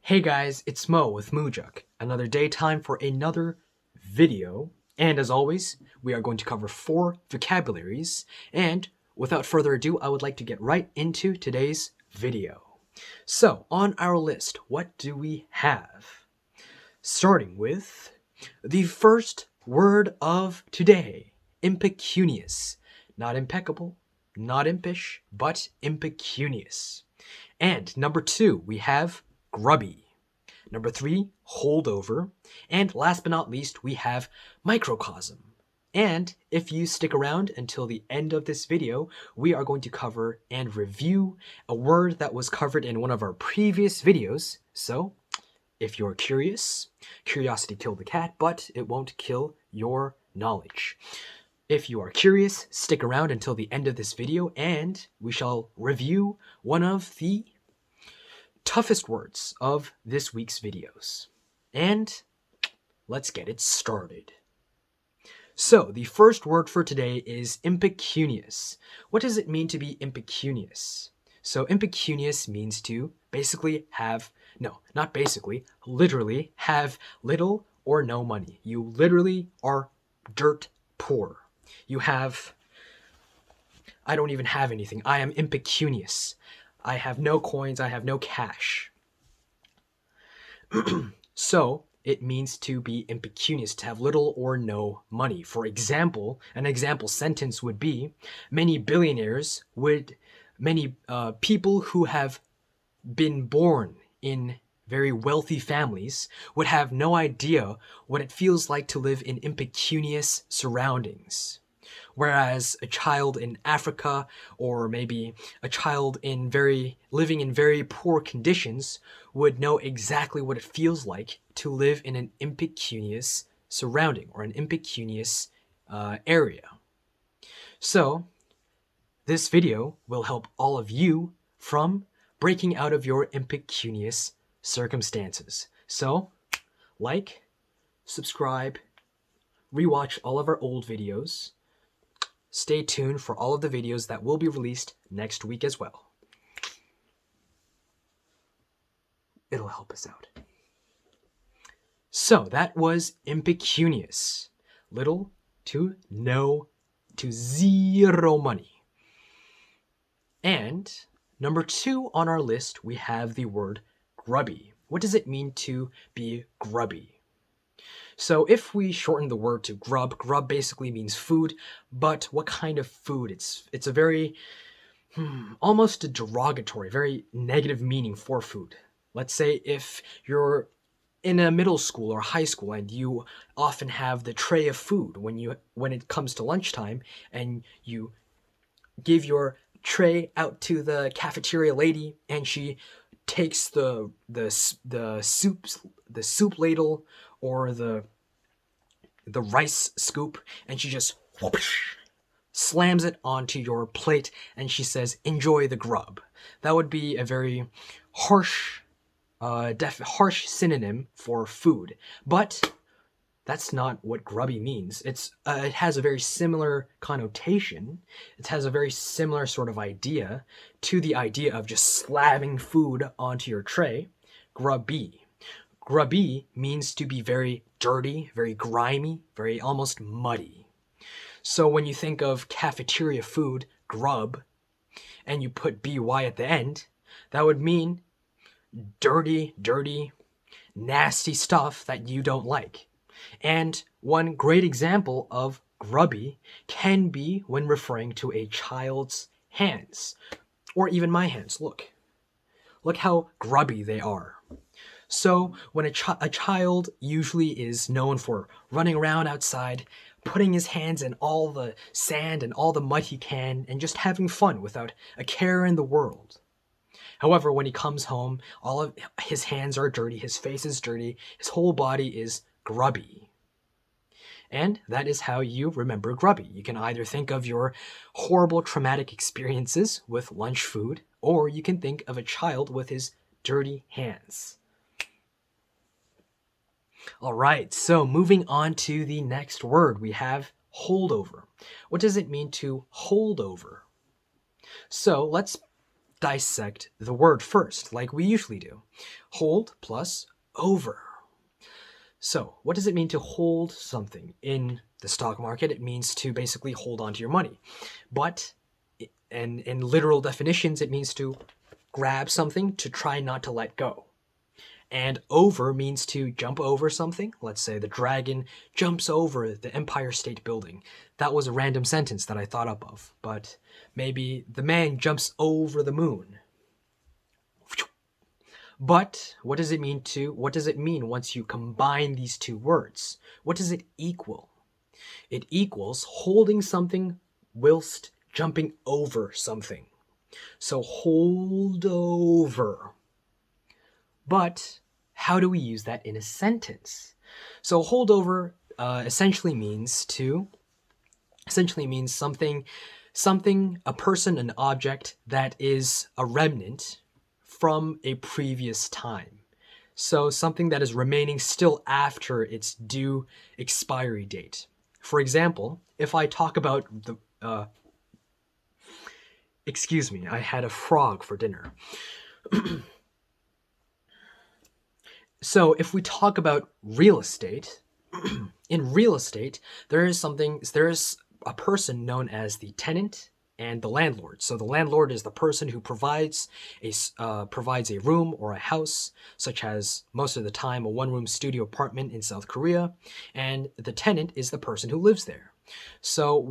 Hey guys, it's Mo with Moojuk. Another daytime for another video. And as always, we are going to cover 4 vocabularies. And without further ado, I would like to get right into today's video. So, on our list, what do we have? Starting with the first word of today, impecunious. Not impeccable, not impish, but impecunious. And number 2, we have grubby. Number 3, holdover. And last but not least, we have microcosm. And if you stick around until the end of this video, we are going to cover and review a word that was covered in one of our previous videos. So, if you're curious, curiosity killed the cat, but it won't kill your knowledge. If you are curious, stick around until the end of this video and we shall review one of the toughest words of this week's videos. And let's get it started. So, the first word for today is impecunious. What does it mean to be impecunious? So, impecunious means to basically have, no, not basically, literally have little or no money. You literally are dirt poor. You have, I don't even have anything. I am impecunious. I have no coins, I have no cash. So, it means to be impecunious, to have little or no money. For example, an example sentence would be, many people who have been born in very wealthy families would have no idea what it feels like to live in impecunious surroundings. Whereas a child in Africa, or maybe a child living in very poor conditions, would know exactly what it feels like to live in an impecunious surrounding or an impecunious area. So, this video will help all of you from breaking out of your impecunious circumstances. So, like, subscribe, rewatch all of our old videos. Stay tuned for all of the videos that will be released next week as well. It'll help us out. So that was impecunious. Little to no to zero money. And number 2 on our list, we have the word grubby. What does it mean to be grubby? So if we shorten the word to grub basically means food, but what kind of food? It's a very, almost a derogatory, very negative meaning for food. Let's say if you're in a middle school or high school and you often have the tray of food when it comes to lunchtime and you give your tray out to the cafeteria lady and she takes the soup ladle or the rice scoop and she just whoosh, slams it onto your plate and she says, enjoy the grub. That would be a very harsh synonym for food. But that's not what grubby means. It has a very similar connotation. It has a very similar sort of idea to the idea of just slamming food onto your tray. Grubby. Grubby means to be very dirty, very grimy, very almost muddy. So when you think of cafeteria food, grub, and you put by at the end, that would mean dirty, nasty stuff that you don't like. And one great example of grubby can be when referring to a child's hands, or even my hands. Look how grubby they are. So when a child usually is known for running around outside, putting his hands in all the sand and all the mud he can, and just having fun without a care in the world. However, when he comes home, all of his hands are dirty, his face is dirty, his whole body is grubby. And that is how you remember grubby. You can either think of your horrible traumatic experiences with lunch food, or you can think of a child with his dirty hands. All right, so moving on to the next word, we have holdover. What does it mean to hold over? So let's dissect the word first, like we usually do. Hold plus over. So, what does it mean to hold something? In the stock market, it means to basically hold on to your money. But in literal definitions, it means to grab something to try not to let go. And over means to jump over something. Let's say the dragon jumps over the Empire State Building. That was a random sentence that I thought up of. But maybe the man jumps over the moon. But what does it mean once you combine these two words? What does it equal? It equals holding something whilst jumping over something. So hold over. But how do we use that in a sentence? So holdover essentially means something, a person, an object that is a remnant from a previous time. So something that is remaining still after its due expiry date. For example, if I talk about the excuse me, I had a frog for dinner. So if we talk about real estate, in real estate, there is a person known as the tenant and the landlord. So the landlord is the person who provides a room or a house, such as most of the time a one-room studio apartment in South Korea, and the tenant is the person who lives there. So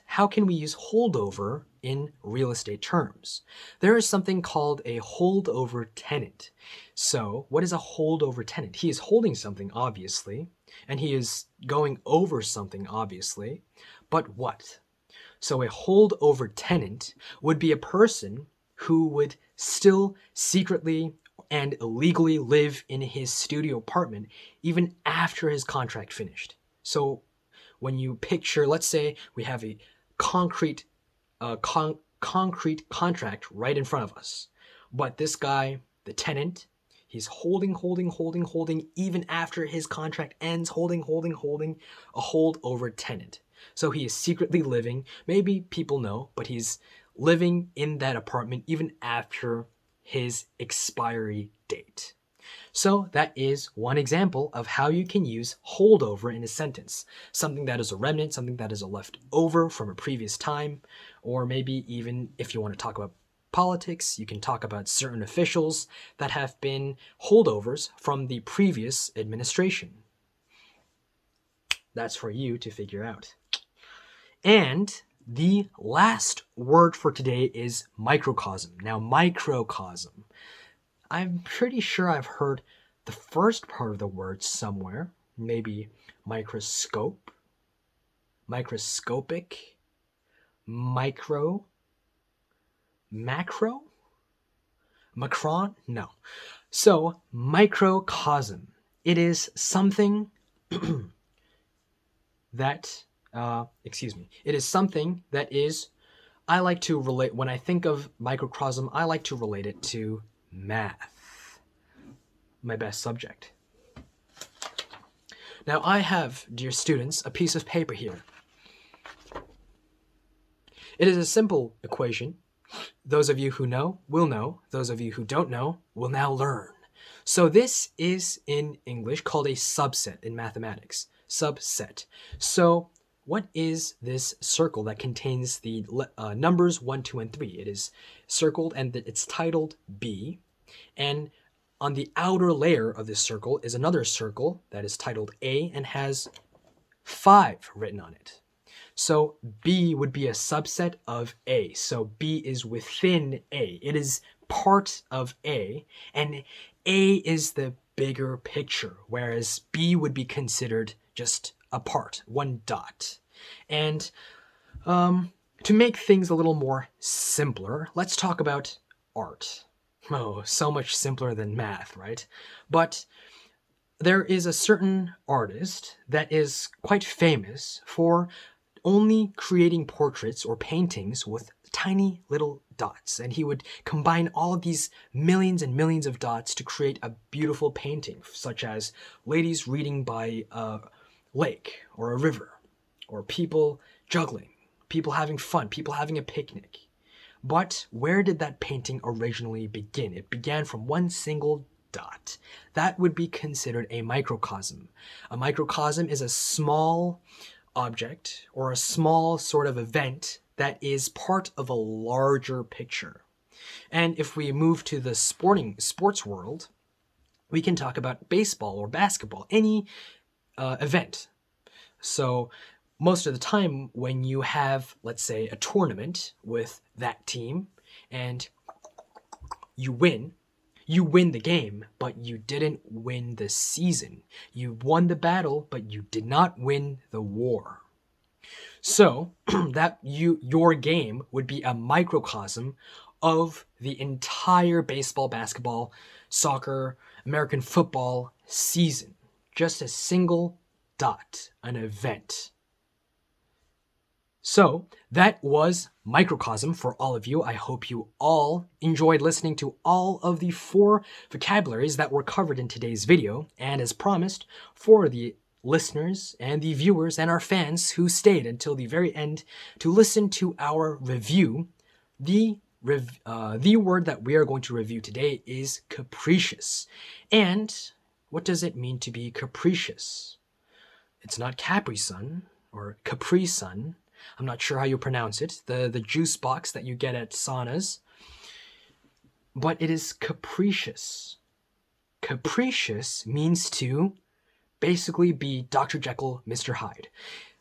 how can we use holdover in real estate terms? There is something called a holdover tenant. So what is a holdover tenant? He is holding something, obviously, and he is going over something, obviously, but what? So a holdover tenant would be a person who would still secretly and illegally live in his studio apartment even after his contract finished. So when you picture, let's say we have a concrete contract right in front of us, but this guy, the tenant, he's holding even after his contract ends, holding a holdover tenant. So he is secretly living, maybe people know, but he's living in that apartment even after his expiry date. So that is one example of how you can use holdover in a sentence. Something that is a remnant, something that is a leftover from a previous time, or maybe even if you want to talk about politics, you can talk about certain officials that have been holdovers from the previous administration. That's for you to figure out. And the last word for today is microcosm. Now, microcosm. I'm pretty sure I've heard the first part of the word somewhere. Maybe microscope, microscopic, micro, macro, macron? No. So, microcosm. It is something that, it is something that is, I like to relate, when I think of microcosm, I like to relate it to math, my best subject. Now I have, dear students, a piece of paper here. It is a simple equation. Those of you who know will know. Those of you who don't know will now learn. So this is in English called a subset in mathematics. Subset. So what is this circle that contains the numbers 1, 2, and 3? It is circled and it's titled B. And on the outer layer of this circle is another circle that is titled A and has 5 written on it. So B would be a subset of A. So B is within A. It is part of A, and A is the bigger picture, whereas B would be considered just a part, one dot. And to make things a little more simpler, let's talk about art. Oh, so much simpler than math, right? But there is a certain artist that is quite famous for only creating portraits or paintings with tiny little dots. And he would combine all of these millions and millions of dots to create a beautiful painting, such as ladies reading by a lake or a river, or people juggling, people having fun, people having a picnic. But where did that painting originally begin? It began from one single dot. That would be considered a microcosm. A microcosm is a small object or a small sort of event that is part of a larger picture. And if we move to the sports world, we can talk about baseball or basketball, any event. So most of the time when you have, let's say, a tournament with that team and you win the game, but you didn't win the season. You won the battle, but you did not win the war. So that your game would be a microcosm of the entire baseball, basketball, soccer, American football season. Just a single dot, an event. So that was Microcosm for all of you. I hope you all enjoyed listening to all of the 4 vocabularies that were covered in today's video. And as promised, for the listeners and the viewers and our fans who stayed until the very end to listen to our review, the word that we are going to review today is capricious. And what does it mean to be capricious? It's not Capri Sun or Capri Sun. I'm not sure how you pronounce it. The juice box that you get at saunas. But it is capricious. Capricious means to basically be Dr. Jekyll, Mr. Hyde.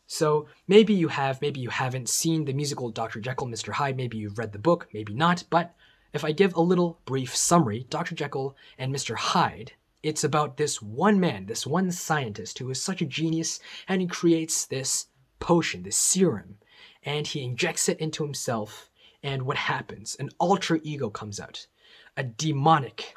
So maybe you have, maybe you haven't seen the musical Dr. Jekyll, Mr. Hyde. Maybe you've read the book, maybe not. But if I give a little brief summary, Dr. Jekyll and Mr. Hyde, it's about this one man, this one scientist who is such a genius, and he creates this potion, this serum, and he injects it into himself, and what happens? An alter ego comes out. A demonic,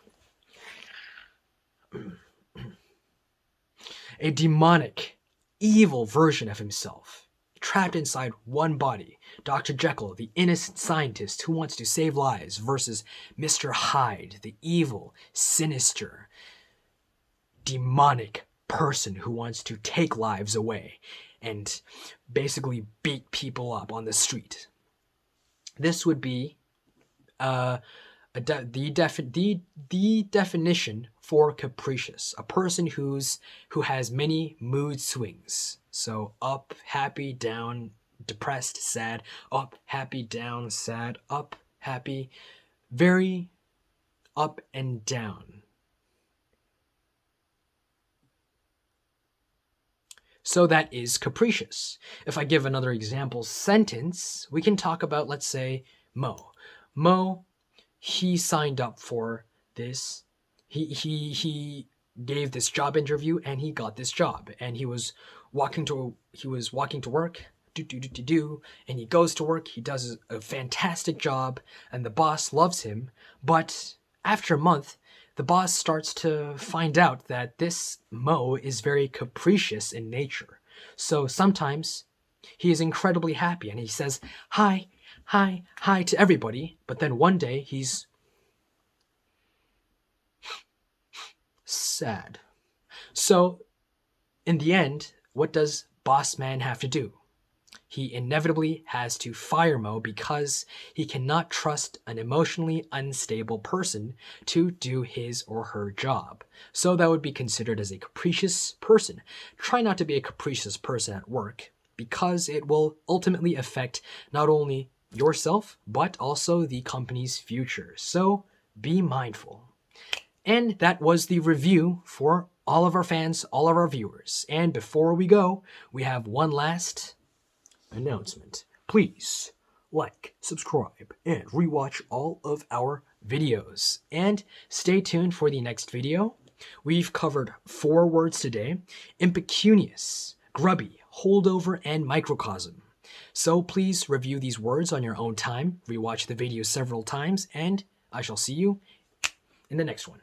evil version of himself, trapped inside one body. Dr. Jekyll, the innocent scientist who wants to save lives, versus Mr. Hyde, the evil, sinister, demonic person who wants to take lives away and basically beat people up on the street. This would be the definition for capricious, a person who has many mood swings. So up, happy, down, depressed, sad, up, happy, down, sad, up, happy, very up and down. So that is capricious. If I give another example sentence, we can talk about, let's say, Mo. Mo, he signed up for this. He gave this job interview and he got this job. And he was walking to work, and he goes to work. He does a fantastic job, and the boss loves him. But after a month, the boss starts to find out that this Mo is very capricious in nature. So sometimes he is incredibly happy and he says, hi, hi, hi to everybody. But then one day he's sad. So in the end, what does Boss Man have to do? He inevitably has to fire Mo because he cannot trust an emotionally unstable person to do his or her job. So that would be considered as a capricious person. Try not to be a capricious person at work because it will ultimately affect not only yourself, but also the company's future. So be mindful. And that was the review for all of our fans, all of our viewers. And before we go, we have one last announcement. Please like, subscribe, and rewatch all of our videos. And stay tuned for the next video. We've covered 4 words today: Impecunious, Grubby, Holdover, and Microcosm. So please review these words on your own time, rewatch the video several times, and I shall see you in the next one.